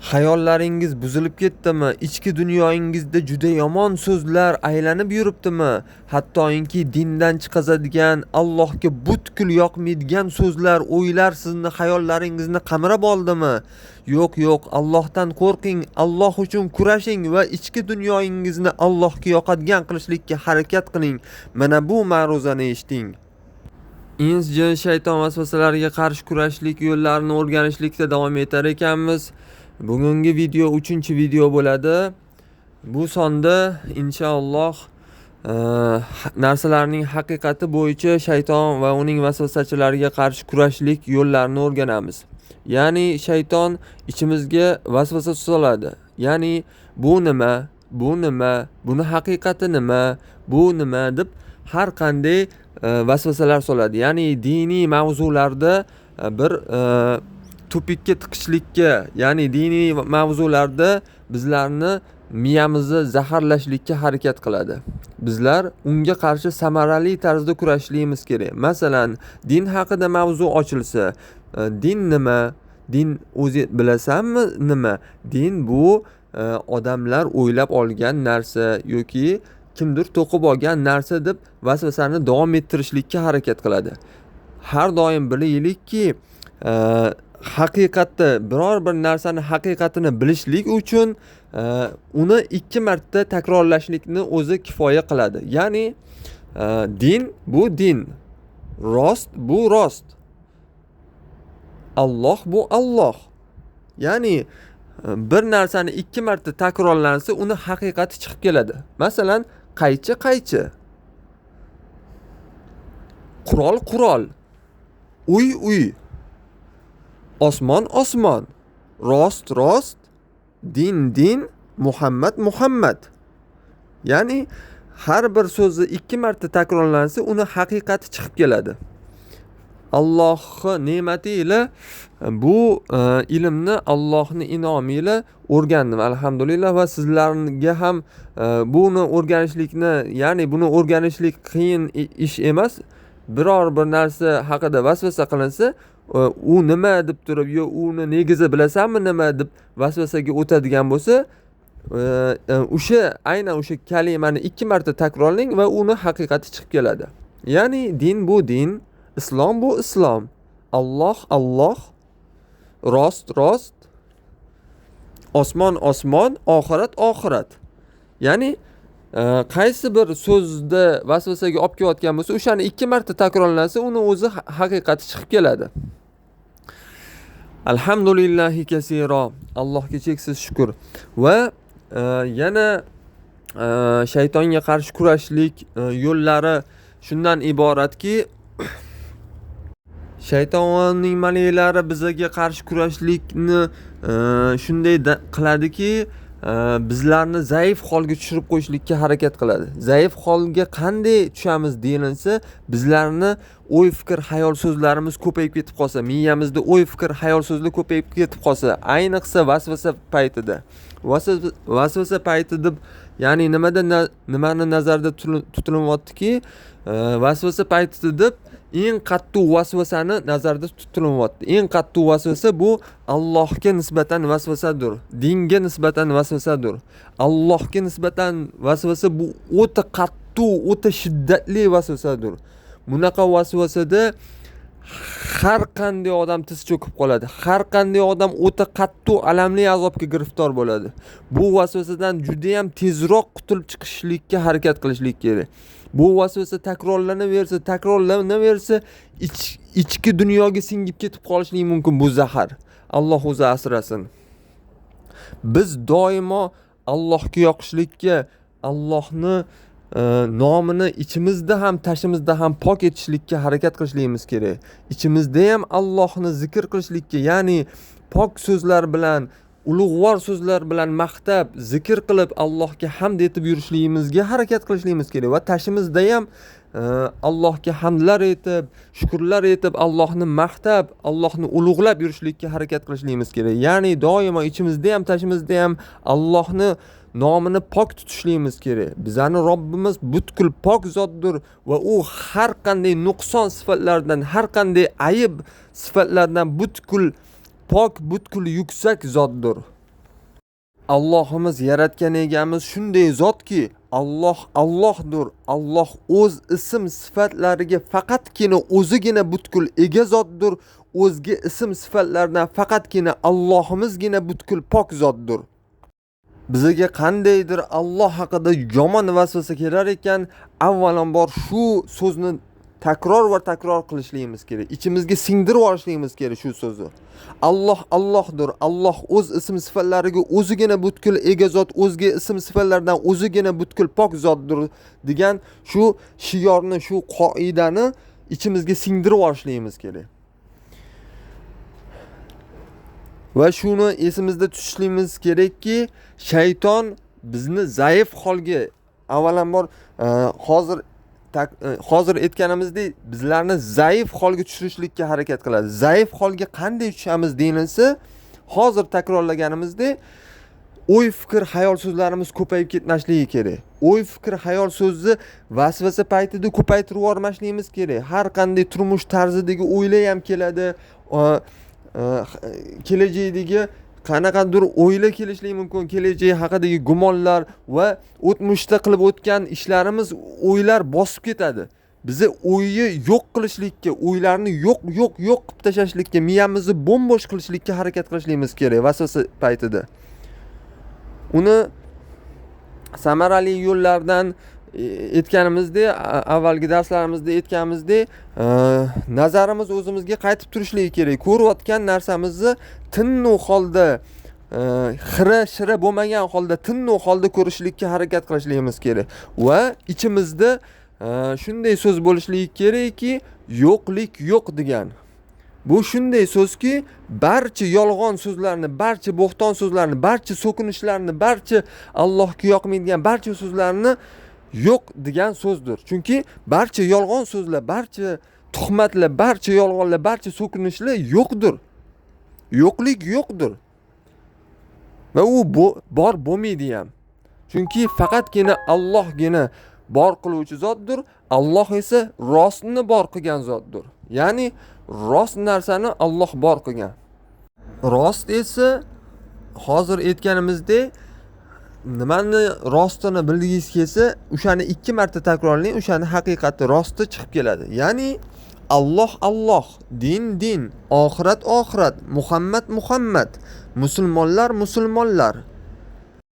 Hayollaringiz buzilib ketdimi? Ichki dunyoyingizda juda yomon so'zlar aylanib yuribdimi? Hattoki dindan chiqazadigan, Allohga butkul yoqmaydigan so'zlar, o'ylar sizni hayollaringizni qamirib oldimi? Yo'q, Allohdan qo'rqing, Alloh uchun kurashing va ichki dunyoyingizni Allohga yoqadigan qilishlikka harakat qiling. Mana bu ma'ruzani eshiting. Ins jin shayton vasvasalariga qarshi kurashlik yo'llarini o'rganishlikda davom etar ekanmiz. Bugungi video 3-video bo'ladi. Bu sonda inshaalloh narsalarning haqiqati bo'yicha shayton va uning vasvasachilariga qarshi kurashlik yo'llarini o'rganamiz. Ya'ni shayton ichimizga vasvasa soladi. Ya'ni bu nima? Buni haqiqati nima? Bu nima deb har qanday vasvasalar soladi. Ya'ni diniy mavzularda bir tupikka tiqishlikka, ya'ni diniy mavzularda bizlarni miyamizni zaharlashlikka harakat qiladi. Bizlar unga qarshi samarali tarzda kurashishimiz kerak. Masalan, din haqida mavzu ochilsa, din nima? Din o'zi bilasanmi nima? Din bu odamlar o'ylab olgan narsa yoki kimdir to'qib olgan narsa deb vasvasani davom ettirishlikka harakat qiladi. Har doim bilaylikki, haqiqatda biror bir narsani haqiqatini bilishlik uchun uni 2 marta takrorlashlikni o'zi kifoya qiladi. Ya'ni din bu din, rost bu rost, Alloh bu Alloh. Ya'ni bir narsani 2 marta takrorlansa uni haqiqati chiqib keladi. Masalan, qaychi, qurol, uy, osmon, rost, din, Muhammad. Ya'ni har bir so'zi 2 marta takrorlansa uni haqiqati chiqib keladi. Allohning ne'mati ila bu ilmni Allohning inomi ila o'rgandim, alhamdulillah, va sizlarga ham buni o'rganishlikni, ya'ni buni o'rganishlik qiyin ish emas. Biror bir narsa haqida vasvasa qilinsa, u nima deb turib, yo uni negizi bilasanmi nima deb vasvasaga o'tadigan bo'lsa, aynan o'sha kalimani 2 marta takrorlang va uni haqiqati chiqib keladi. Ya'ni din bu din, islom bu islom, Alloh, rost, osmon, oxirat. Ya'ni qaysi bir so'zda vasvasaga olib kelayotgan bo'lsa, o'shani 2 marta takrorlansa, uni o'zi haqiqati chiqib keladi. Alhamdulillahi kasiro. Allohga cheksiz shukr. Va yana shaytonga qarshi kurashlik yo'llari shundan iboratki, shaytonning maliklari bizga qarshi kurashlikni shunday qiladiki, bizlarni zaif holga tushirib qo'yishlikka harakat qiladi. Zaif holga qanday tushamiz deyilsa, bizlarni o'y, fikr, xayol so'zlarimiz ko'payib ketib qolsa, miyamizda o'y, fikr, xayol so'zlar ko'payib ketib qolsa, ayniqsa vasvasa paytida. Vasvasa payti deb, ya'ni nimani nazarda tutilyaptiki, vasvasa payti deb eng qattiq vasvasani nazarda tutilyapti. Eng qattiq vasvasa bu Allohga nisbatan vasvasadir, dinga nisbatan vasvasadir. Allohga nisbatan vasvasa bu o'ta qattiq, o'ta shiddatli vasvasadir. Bunaqa vasvasada har qanday odam tiz cho'kib qoladi. Har qanday odam o'ta qattiq alamli azobga giriftor bo'ladi. Bu vasvasadan juda ham tezroq qutulib chiqishlikka harakat qilishlik kerak. Bu vasvasa takrorlanaversa, ichki dunyoga singib ketib qolishligi mumkin bu zahar. Alloh o'zi asrasin. Biz doimo Allohga yoqishlikka, Allohni nomini ichimizda ham tashimizda ham pok etishlikka harakat qilishligimiz kerak. Ichimizda ham Allohni zikr qilishlikka, ya'ni pok so'zlar bilan, ulug'vor so'zlar bilan maqtab, zikr qilib Allohga hamd etib yurishligimizga harakat qilishligimiz kerak va tashimizda ham Allohga hamdlar etib, shukrlar etib, Allohni maqtab, Allohni ulug'lab yurishlikka harakat qilishligimiz kerak. Ya'ni doimo ichimizda ham tashimizda ham Allohni nomini pok tutishligimiz kerak. Bizning Robbimiz butkul pok zotdir va u har qanday nuqson sifatlardan, har qanday ayib sifatlardan butkul pok, butkul yuksak zotdir. Allohimiz yaratgan egamiz shunday zotki, Alloh Allohdir. Alloh o'z ism sifatlariga faqatgina o'zigina butkul ega zotdir. O'zga ism sifatlardan faqatgina Allohimizgina butkul pok zotdir. Bizga qandaydir Alloh haqida yomon vasvasa kelar ekan, avvalambor shu so'zni takror va takror qilishligimiz kerak. Ichimizga singdirib olishligimiz kerak shu so'zni. Alloh Allohdir. Alloh o'z ism sifatlariga o'zigina butkul ega zot, o'zga ism sifatlardan o'zigina butkul pok zotdir degan shu shiorni, shu qoidani ichimizga singdirib olishligimiz kerak. Va shuni esimizda tutishimiz kerakki, shayton bizni zaif holga, avvalambor hozir aytganimizdek, bizlarni zaif holga tushirishlikka harakat qiladi. Zaif holga qanday tushamiz deyilsa, hozir takrorlaganimizdek, o'y, fikr, xayol so'zlarimiz ko'payib ketmasligi kerak. O'y, fikr, xayol so'zni vasvasa paytida ko'paytirib yubormasligimiz kerak. Har qanday turmush tarzidagi o'ylar ham keladi. Kelajakdagi qanaqadir o'ylar kelishligi mumkin, kelajak haqidagi gumonlar va o'tmishda qilib o'tgan ishlarimiz o'ylar bosib ketadi. Bizni o'yni yo'q qilishlikka, o'ylarni yo'q qilib tashlashlikka, miyamizni bo'm-bo'sh qilishlikka harakat qilishligimiz kerak vasvasa paytida. Uni samarali yo'llardan aytganimizdek, avvalgi darslarimizda aytganimizdek, nazarimiz o'zimizga qaytib turishligi kerak. Ko'rayotgan narsamizni tinnu holda, xira bo'lmagan holda, tinnu holda ko'rishlikka harakat qilishligimiz kerak. Va ichimizda shunday so'z bo'lishligi kerakki, yo'qlik yo'q degan. Bu shunday so'zki, barcha yolg'on so'zlarni, barcha bo'xton so'zlarni, barcha so'kinishlarni, barcha Allohga yoqmaydigan barcha so'zlarni yo'q degan so'zdir. Chunki barcha yolg'on so'zlar, barcha tuhmatlar, barcha yolg'onlar, barcha so'kinishlar yo'qdir. Yo'qlik yo'qdir. Va u bor bo'lmaydi ham. Chunki faqatgina Allohgina bor qiluvchi zotdir. Alloh esa rostni bor qilgan zotdir. Ya'ni rost narsani Alloh bor qilgan. Rost esa hozir aytganimizdek, nimani rostini bilgingiz kelsa, o'shani 2 marta takrorlang, o'shani haqiqati rosti chiqib keladi. Ya'ni Alloh Alloh, din, oxirat, Muhammad, musulmonlar.